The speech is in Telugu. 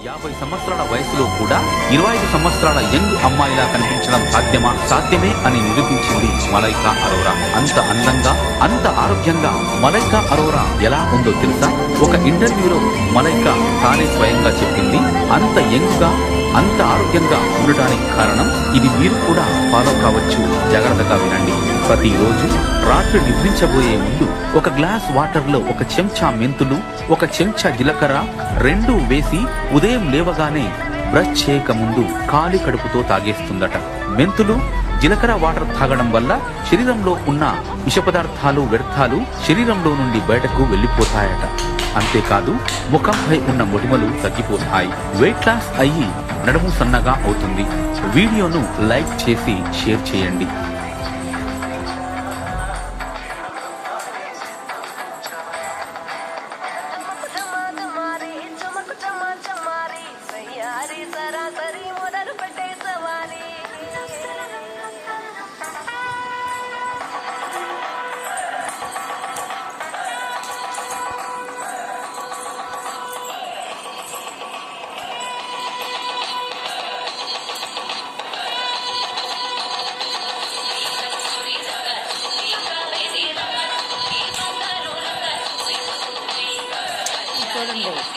50 సంవత్సరాల వయసులో కూడా 25 సంవత్సరాల యంగ్ అమ్మాయిలా కనిపించడం సాధ్యమా? సాధ్యమే అని నిరూపించింది మలైకా అరోరా. అంత అందంగా, అంత ఆరోగ్యంగా మలైకా అరోరా ఎలా ఉందో తెలుసా? ఒక ఇంటర్వ్యూలో మలైకా తానే స్వయంగా చెప్పింది, అంత యంగ్ గా, అంత ఆరోగ్యంగా ఉండడానికి కారణం ఇది. మీరు కూడా ఫాలో కావచ్చు. జాగ్రత్తగా వినండి. ప్రతిరోజు రాత్రి నిద్రించబోయే ముందు ఒక గ్లాస్ వాటర్ లో ఒక చెంచా మెంతులు, ఒక చెంచా జీలకర్ర రెండు వేసి ఉదయం లేవగానే బ్రష్ చేయక ముందు ఖాళీ కడుపుతో తాగేస్తుందట. మెంతులు, జీలకర్ర వాటర్ తాగడం వల్ల శరీరంలో ఉన్న విష పదార్థాలు, వ్యర్థాలు శరీరంలో నుండి బయటకు వెళ్లిపోతాయట. అంతేకాదు ముఖంపై ఉన్న మొటిమలు తగ్గిపోతాయి. వెయిట్ లాస్ అయ్యి నడుము సన్నగా అవుతుంది. వీడియోను లైక్ చేసి షేర్ చేయండి. చూడండి.